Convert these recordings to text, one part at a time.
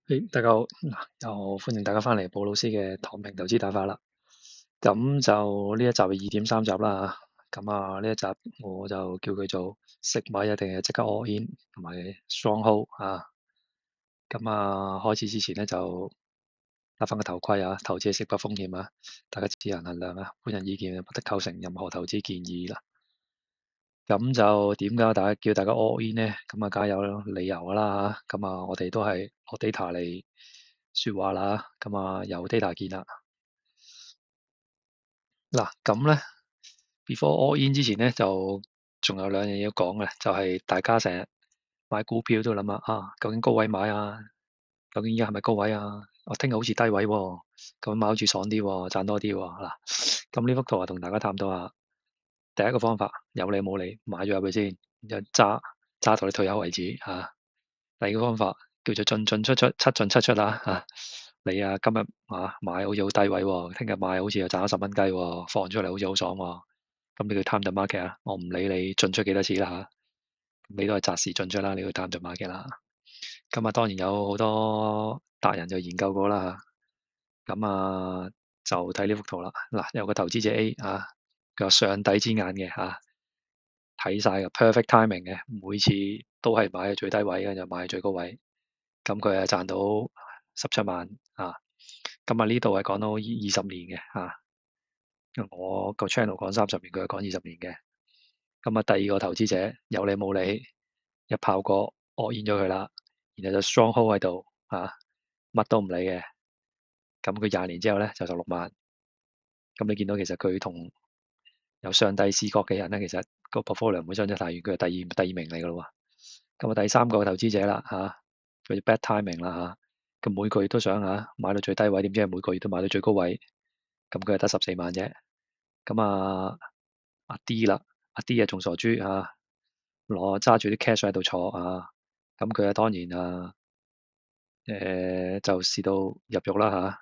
大家好，又歡迎大家翻嚟寶老師嘅躺平投資打法啦。咁就呢一集係2.3集啦嚇。咁呢一集我就叫佢做食米一定係即刻 all in 同埋 strong hold 啊。咁開始之前咧就戴翻個頭盔啊，投資係息不風險啊，大家自行衡量啊，本人意見不得構成任何投資建議啦。咁就點解叫大家 all in 咧？咁梗係有理由㗎啦嚇。咁我哋都係攞 data 嚟説話啦。咁由 data 見啦。嗱，咁咧 before all in 之前咧，就仲有兩樣嘢要講嘅，就係大家成日買股票都諗究竟高位買啊？究竟而家係咪高位啊？我聽日好似低位喎，咁買好似爽啲喎，賺多啲喎。嗱，咁呢幅圖同大家探討下。第一個方法有理冇理，買咗入去先，然後揸到你退休為止嚇。第二個方法叫做進進出出，七進七出啦嚇。你今日買好似好低位喎，聽日買好似又賺咗10蚊雞喎，放出嚟好似好爽喎。咁你叫 time the market 啊？我唔理你進出幾多次啦嚇，你都係擇時進出啦，你要 time the market 啦。咁當然有好多達人就研究過啦嚇。咁就睇呢幅圖啦。嗱，有個投資者 A 佢有上帝之眼嘅嚇，睇晒嘅 perfect timing 嘅，每次都係買喺最低位嘅，就買喺最高位。咁佢係賺到17萬啊。咁呢度係講到20年嘅嚇。我個 channel 講30年，佢係講20年嘅。咁第二個投資者有理冇理，一炮過惡演咗佢啦，然後就 strong hold 喺度乜都唔理嘅。咁佢20年之後咧就16萬。咁你見到其實佢同有上帝視角嘅人咧，其實個 portfolio 唔會相差太遠，佢係第二名嚟噶咯喎。咁第三個投資者啦佢 bad timing 啦嚇。佢每個月都想買到最低位，點知係每個月都買到最高位。咁佢係得14萬啫。咁阿 D 啦，阿 D 仲傻豬攞揸住啲 cash 喺度坐咁佢當然就試到入獄啦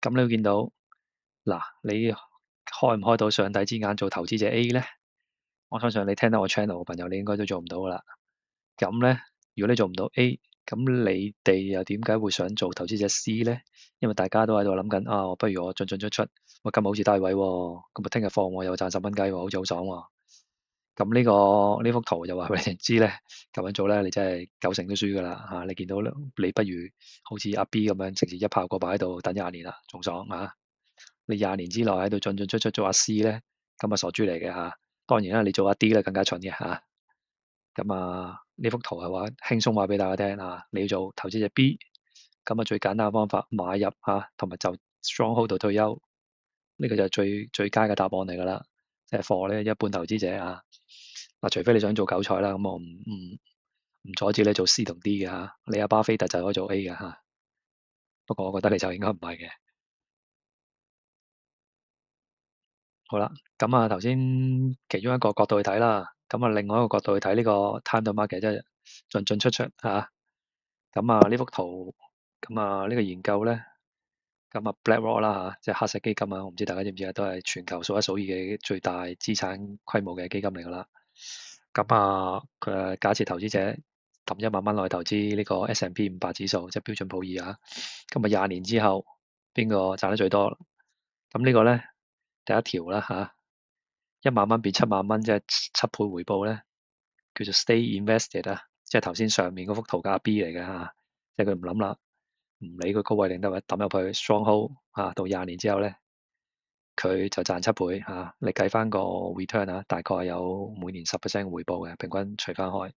咁你會見到嗱，你開唔開到上帝之眼做投資者 A 咧？我相信你聽到我 channel 嘅朋友，你應該都做唔到噶啦。咁咧，如果你做唔到 A，咁你哋又點解會想做投資者 C 咧？因為大家都喺度諗緊不如我進進出出，我今日好似低位喎，咁聽日放我又賺10蚊雞喎，好似好爽喎。咁呢幅圖就話俾你知咧，咁樣做咧，你真係90%都輸噶啦。你見到你不如好似阿 B 咁樣，直接一炮過擺喺度等20年啦，仲爽你20年之內喺度進進出出做阿 C 咧，咁傻豬嚟嘅當然啦，你做阿 D 咧更加蠢嘅咁呢幅圖係話輕鬆話俾大家聽你要做投資者 B，咁最簡單嘅方法買入同埋就 strong hold 到退休，呢個就係最佳嘅答案嚟㗎啦。即係貨咧一般投資者除非你想做韭菜啦，咁我唔阻止你做 C 同 D 嘅你阿巴菲特就可以做 A 嘅不過我覺得你就應該唔係嘅。好啦，咁頭先其中一個角度去睇啦，咁另外一個角度去睇呢個 time to market 即係進進出出咁呢幅圖，咁呢個研究咧，咁BlackRock 啦即係黑石基金我唔知大家知唔知都係全球數一數二嘅最大資產規模嘅基金嚟㗎啦。咁佢假設投資者抌1萬蚊落去投資呢個 S&P 500指數，即係標準普爾咁20年之後邊個賺得最多？咁呢個咧第一條啦1萬蚊變7萬蚊，即係7倍回報咧，叫做 stay invested 即係頭先上面嗰幅圖嘅 B 嚟嘅即係佢唔諗啦，唔理佢高位定低位抌入去 strong hold 到20年之後咧，佢就賺7倍你計翻個 return 大概有每年10% 回報嘅，平均除翻開。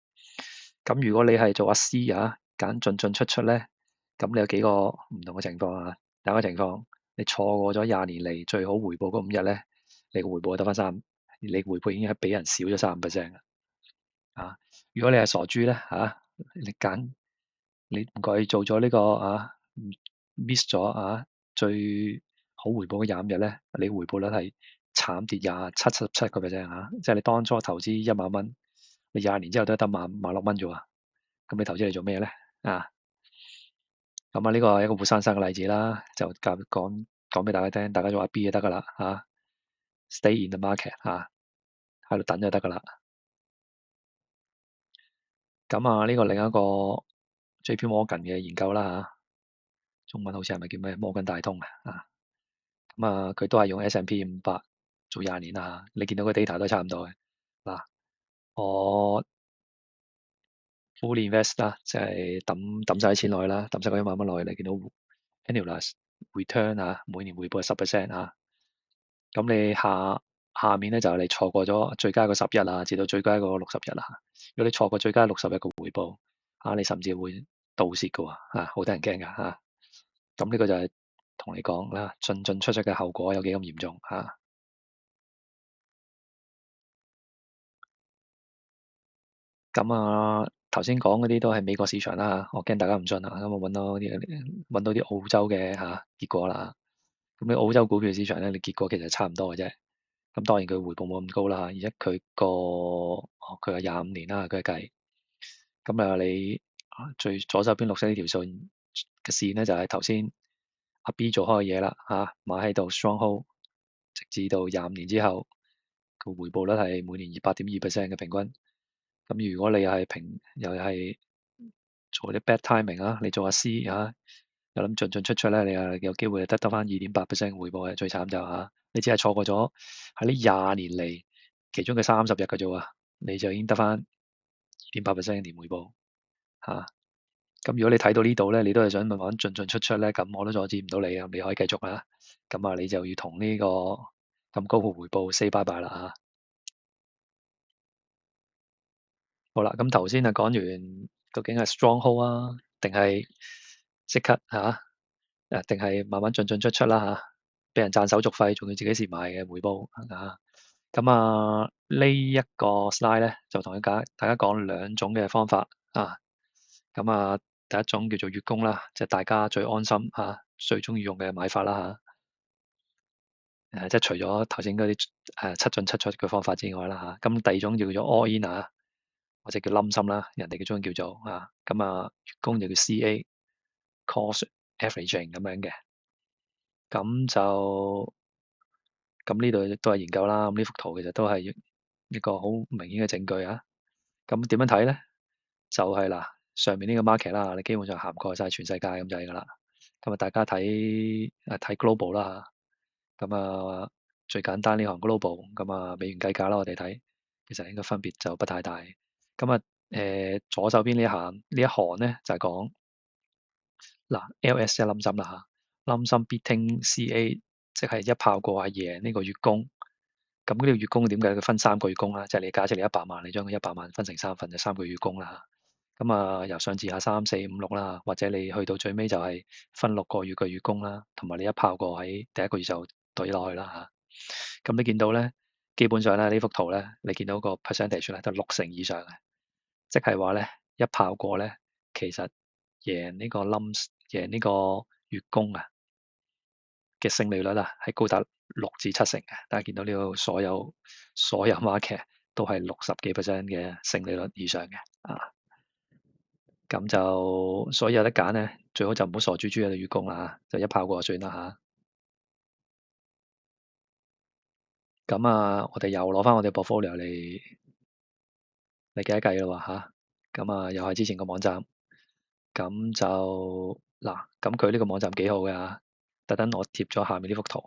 咁如果你係做阿 C 揀進進出出咧，咁你有幾個唔同嘅情況第一個情況，你錯過咗20年嚟最好回報嗰5日咧，你個回報得翻3，你回報已經係比人少咗35%如果你係傻豬咧你唔該做咗呢個miss 咗最好回報嘅25日咧，你回報率係慘跌77%即係你當初投資1萬蚊，你20年之後都係得萬六蚊啫喎。咁你投資嚟做咩咧咁呢個係一個活生生嘅例子啦，就講俾大家聽，大家做阿 B 就得噶啦stay in the market 喺度等就得噶啦。咁呢個另一個 JP Morgan 嘅研究啦中文好似係咪叫咩摩根大通咁佢都係用 S&P 500做20年啦你見到個 data 都差唔多嘅。嗱，我 fully invest 啦，即係抌晒啲錢落去啦，抌晒嗰1萬蚊落去，你見到 annualized return 每年回報係10%咁你下面咧就係你錯過咗最佳個10日至到最佳個60日如果你錯過最佳60日個回報你甚至會倒蝕嘅喎好得人驚㗎咁呢個就係同你講啦，進出嘅後果有幾咁嚴重咁頭先講嗰啲都係美國市場啦我驚大家唔信咁我揾到啲澳洲嘅結果啦咁你澳洲股票市場咧，你結果其實差唔多嘅啫。咁當然佢回報冇咁高啦，而且佢係25年啦，佢計。你最左手邊綠色呢條數嘅線咧，就係頭先阿 B 做開嘅嘢啦買喺度 stronghold，直至到25年之後，個回報率係每年8.2%嘅平均。咁如果你又係做啲 bad timing你做下 C 又諗進出咧，你有機會得翻2.8%回報嘅，最慘就你只係錯過咗喺呢20年嚟其中嘅30日嘅啫喎，你就已經得翻2.8%年回報咁如果你睇到呢度咧，你都係想慢慢進出咧，咁我都阻止唔到你啊，你可以繼續啦。咁你就要同呢個咁高嘅回報 say bye bye 啦好啦，咁頭先講完究竟係 stronghold定係即刻定係慢慢進出啦俾人賺手續費，仲要自己蝕埋嘅回報呢一個 slide 咧就同大家講兩種嘅方法第一種叫做月供啦，即係大家最安心最中意用嘅買法啦即係除咗頭先嗰啲七進七出嘅方法之外啦咁第二種叫做 all in 或者叫冧心啦，人哋嘅中文叫做月供就叫 CA cost averaging 咁樣嘅，咁呢度都係研究啦，咁呢幅圖其實都係一個好明顯嘅證據咁點樣睇咧？就係嗱，上面呢個 market 啦，你基本上涵蓋晒全世界咁滯㗎啦。咁大家睇 global 啦最簡單呢行 global，美元計價啦，我哋睇其實應該分別就不太大。左手邊呢一行咧就係講LS 即係冧心啦冧心 beating CA，即係一炮過係贏呢個月供。咁呢個月供點解佢分3個月供啦？即係你假設你100萬，你將佢100萬分成3份，就3個月供啦。由上至下3、4、5、6啦，或者你去到最尾就係分6個月嘅月供啦，同埋你一炮過喺第一個月就懟落去啦咁你見到咧，基本上咧呢幅圖咧，你見到個 percentage 咧都60%以上嘅，即係話咧一炮過咧，其實贏呢個月供嘅勝利率係高達6至7成嘅。大家見到呢個所有 market 都係60幾%嘅勝利率以上嘅咁就所以有得揀咧，最好就唔好傻豬豬喺度月供啦就一炮過就算啦咁我哋又攞翻我哋 portfolio 嚟計一計咯咁又係之前個網站，咁就咁佢呢個網站幾好嘅特登我貼咗下面呢幅圖，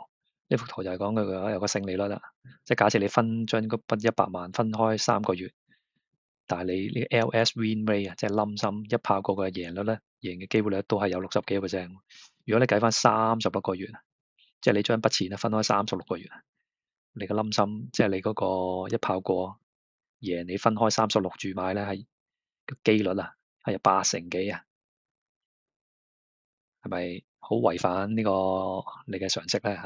呢幅圖就係講佢有個勝利率啦，即係假設你將嗰筆100萬分開3個月，但係你呢個 LS win rate 即係冧心一炮過嘅贏率咧，贏嘅機會率都係有60幾%。如果你計翻36個月，即係你將筆錢分開36個月，你個冧心即係你嗰個一炮過贏，你分開36注買咧，係個機率係有80幾係咪好違反呢個你嘅常識咧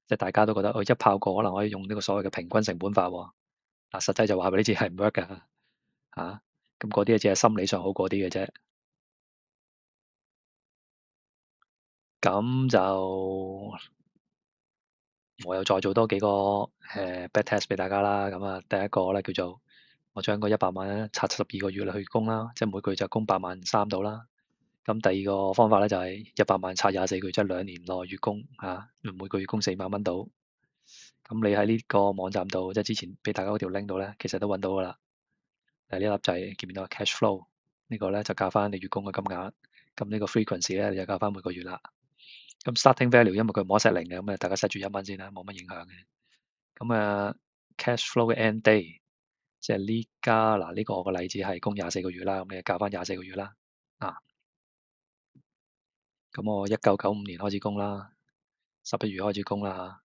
即係大家都覺得一炮過可能可以用呢個所謂嘅平均成本法實際就話俾你知係唔 work 㗎咁嗰啲只係心理上好過啲嘅啫。咁就我又再做多幾個back test 俾大家啦。第一個咧叫做我將個100萬咧拆12個月去供啦，即係每個月就供8.3萬到啦。咁第二個方法咧就係100萬拆24個月，即係2年內月供每個月供4萬蚊到。咁你喺呢個網站度，即係之前俾大家嗰條 link 度咧，其實都揾到噶啦。呢粒掣見唔見到 cash flow 呢個咧就教翻你月供嘅金額。咁呢個 frequency 咧就教翻每個月啦。咁 starting value 因為佢冇得 set 零嘅，咁啊大家 set 住1蚊先啦，冇乜影響嘅。咁cash flow 嘅 end day 即係呢家嗱呢個我個例子係供24個月啦，咁你教翻24個月啦。咁我1995年開始供啦，11月開始供啦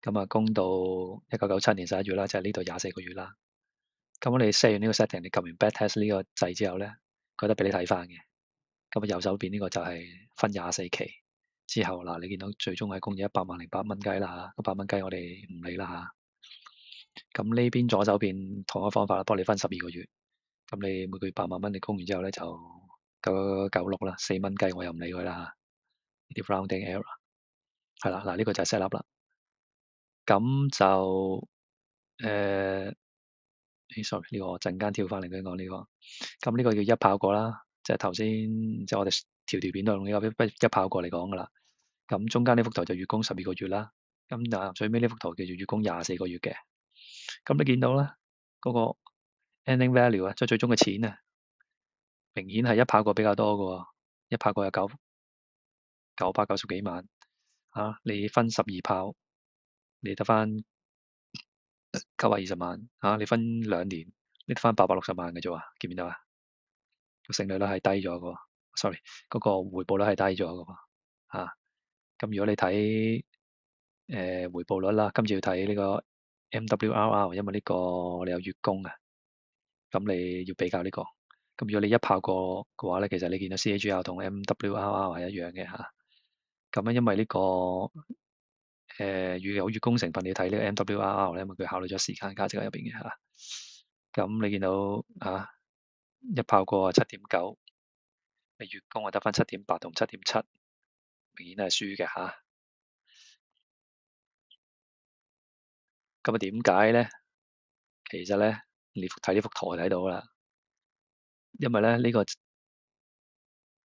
嚇，咁供到1997年11月啦，就係呢度24個月啦。咁你 set 完呢個 setting，你撳完 backtest 呢個掣之後咧，佢都俾你睇翻嘅。咁右手邊呢個就係分24期之後嗱，你見到最終係供咗100.08萬雞啦嚇，100蚊雞我哋唔理啦嚇。咁呢邊左手邊同一方法啦，幫你分12個月。咁你每個月8萬蚊，你供完之後咧就9996啦，4蚊雞我又唔理佢啦嚇。呢啲 rounding error 係啦，嗱呢個就係 set up 啦。咁就sorry 呢個我陣間跳翻嚟俾你講呢個。咁呢個叫一炮過啦，即係頭先即係我哋條片都用呢個一炮過嚟講噶啦。咁中間呢幅圖就月供12個月啦。咁最尾呢幅圖叫做月供24個月嘅。咁你見到咧嗰個 ending value 啊，即係最終嘅錢啊，明顯係一炮過比較多嘅喎。一炮過有990幾萬嚇，你分12炮，你得翻920萬嚇，你分2年，你得翻860萬嘅啫喎，見唔見到啊？個勝率咧係低咗嘅，sorry，嗰個回報率係低咗嘅喎嚇。咁如果你睇回報率啦，今次要睇呢個 MWRR，因為呢個你有月供啊，咁你要比較呢個。咁如果你一炮過嘅話咧，其實你見到 CAGR 同 MWRR 係一樣嘅嚇。咁咧因為呢個有月供成分，你睇呢個 MWRR 咧，因為佢考慮咗時間價值喺入邊嘅嚇。咁你見到一炮過7.9，你月供係得翻7.8同7.7，明顯係輸嘅嚇。咁點解咧？其實咧，你睇呢幅圖就睇到啦。因為咧呢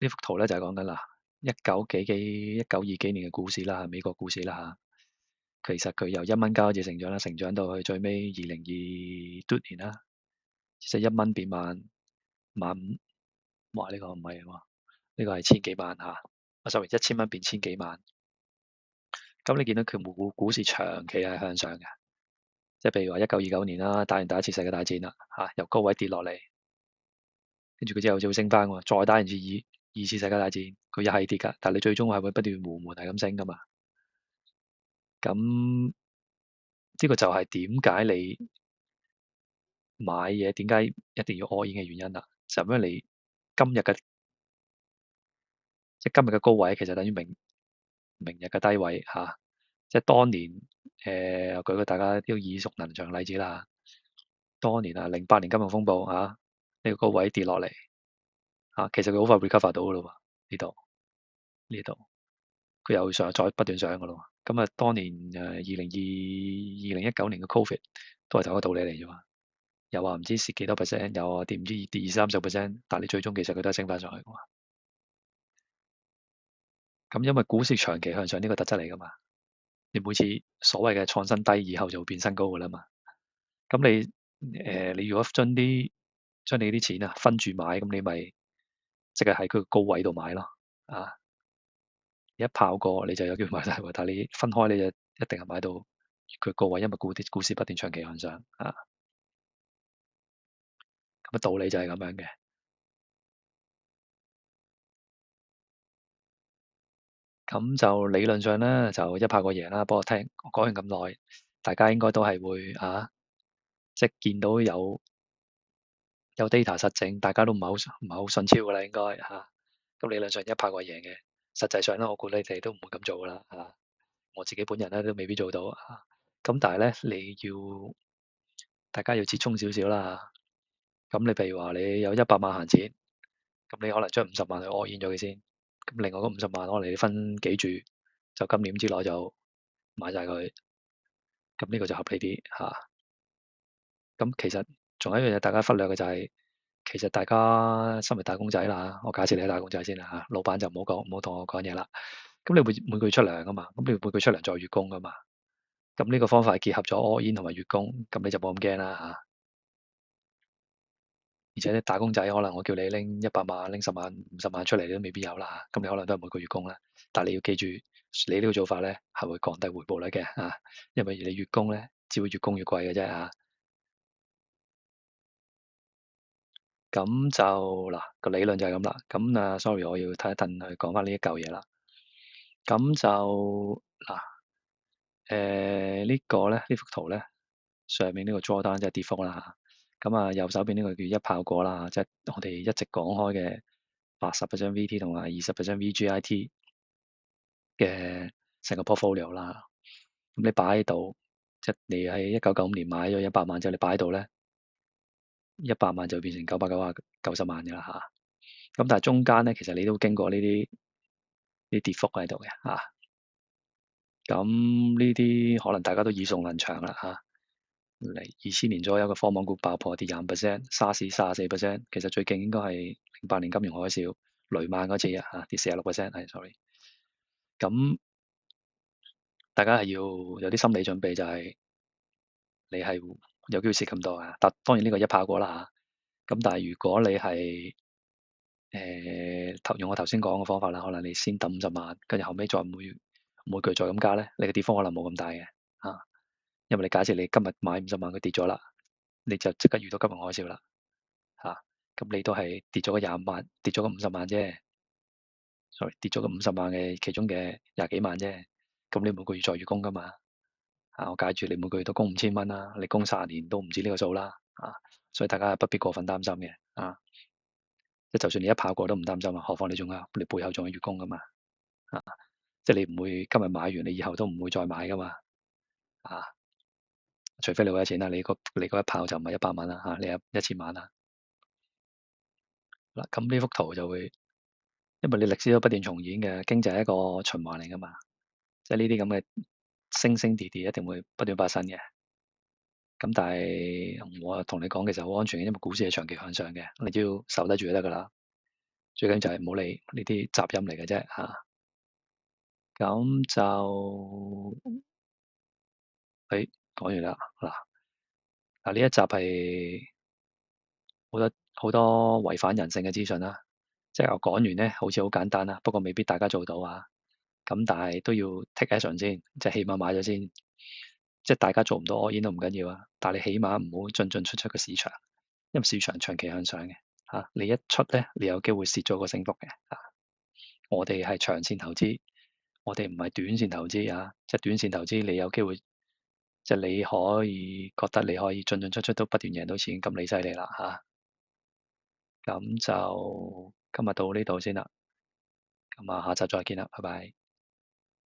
幅圖咧就係講緊啦，1920幾年嘅股市啦，美國股市啦嚇。其實佢由1蚊雞開始成長啦，成長到去最尾2020年啦，即係1蚊變萬五。哇！呢個唔係喎，呢個係千幾萬嚇。sorry， 1000蚊變千幾萬。咁你見到佢股市長期係向上嘅，即係譬如話1929年啦，打完第一次世界大戰啦嚇，由高位跌落嚟，跟住佢之後就會升翻喎，再打完二次世界大戰，佢又係跌㗎，但係你最終係會不斷緩緩係咁升㗎嘛。咁呢個就係點解你買嘢點解一定要 all in 嘅原因啦，就因為你今日嘅高位其實等於明日嘅低位嚇。即係當年舉個大家都耳熟能詳嘅例子啦。當年08年金融風暴呢個高位跌落嚟其實佢好快 recover 到㗎咯喎，呢度佢又上再不斷上㗎咯。咁當年2019年嘅 Covid 都係同一個道理嚟啫嘛。又話唔知蝕幾多 percent，又話跌唔知跌20-30%，但係你最終其實佢都係升翻上去㗎嘛。咁因為股市長期向上呢個特質嚟㗎嘛，你每次所謂嘅創新低以後就會變新高㗎啦嘛。咁你如果將你啲錢分住買，咁你咪即係喺佢高位度買咯。一炮過你就有機會買晒喎，但係你分開你就一定係買到佢高位，因為股市不斷長期向上咁道理就係咁樣嘅。咁就理論上咧就一炮過贏啦。不過我講完咁耐，大家應該都係會即係見到有 data 實證，大家都唔係好順超㗎啦，應該咁理論上一炮過贏嘅，實際上咧我估你哋都唔會咁做㗎啦我自己本人咧都未必做到咁但係咧大家要折衷少少啦。咁你譬如話你有100萬閒錢，咁你可能將50萬去 all in 咗佢先，咁另外嗰50萬可能你分幾注，就今年之內就買晒佢，咁呢個就合理啲咁其實仲有一樣嘢大家忽略嘅就係，其實大家身為打工仔啦，我假設你係打工仔先啦老闆就唔好同我講嘢啦。咁你會每個月出糧㗎嘛，咁你每個月出糧再月供㗎嘛。咁呢個方法係結合咗 all in 同埋月供，咁你就冇咁驚啦而且啲打工仔可能我叫你拎100萬、拎10萬、50萬出嚟，你都未必有啦。咁你可能都係每個月供啦。但係你要記住，你呢個做法咧係會降低回報率嘅啊，因為你月供咧只會越供越貴嘅啫啊。咁就嗱個理論就係咁啦。咁啊，sorry，我要褪一褪去講翻呢一嚿嘢啦。咁就嗱，呢個咧呢幅圖咧，上面呢個 drawdown 即係跌幅啦。咁啊，右手邊呢個叫一炮過啦，即係我哋一直講開嘅80% VT 同埋20% VGIT 嘅成個 portfolio 啦。咁你擺喺度，即係你喺1995年買咗100萬之後，你擺喺度咧，100萬就變成990萬嘅啦嚇。咁但係中間咧，其實你都經過呢啲跌幅喺度嘅嚇。咁呢啲可能大家都耳熟能詳啦嚇。嚟2000年左右嘅科網股爆破跌25%，沙士34%，其實最勁應該係08年金融海嘯雷曼嗰次啊，跌46%，係 sorry。咁大家係要有啲心理準備，就係你係有機會蝕咁多啊。但當然呢個一炮過啦嚇。咁但係如果你係用我頭先講嘅方法啦，可能你先抌50萬，跟住後尾再每個月再咁加咧，你嘅跌幅可能冇咁大嘅嚇。因為你假設你今日買50萬，佢跌咗啦，你就即刻遇到金融海嘯啦嚇。咁你都係跌咗個25萬，跌咗個50萬啫。sorry，跌咗個50萬嘅其中嘅廿幾萬啫。咁你每個月再月供噶嘛？我假住你每個月都供5000蚊啦，你供30年都唔止呢個數啦啊。所以大家不必過分擔心嘅啊。即就算你一炮過都唔擔心啊，何況你背後仲有月供噶嘛啊。即係你唔會今日買完，你以後都唔會再買噶嘛啊。除非你好有錢啦，你嗰一炮就唔係100萬啦嚇，你有1000萬啦。嗱，咁呢幅圖就會，因為你歷史都不斷重演嘅，經濟係一個循環嚟噶嘛，即係呢啲咁嘅升升跌跌一定會不斷發生嘅。咁但係我同你講，其實好安全嘅，因為股市係長期向上嘅，你只要守得住就得噶啦。最緊要就係唔好理呢啲雜音嚟嘅啫嚇。咁就講完啦嗱，呢一集係好多違反人性嘅資訊啦。即係我講完咧，好似好簡單啦，不過未必大家做到啊。咁但係都要 take action 先，即係起碼買咗先。即係大家做唔到 all in 都唔緊要啊，但係你起碼唔好進出個市場，因為市場長期向上嘅嚇。你一出咧，你有機會蝕咗個升幅嘅嚇。我哋係長線投資，我哋唔係短線投資啊。即係短線投資，你有機會，即係你可以覺得你可以進出都不斷贏到錢，咁你犀利啦嚇。咁就今日到呢度先啦。咁啊，下集再見啦，拜拜。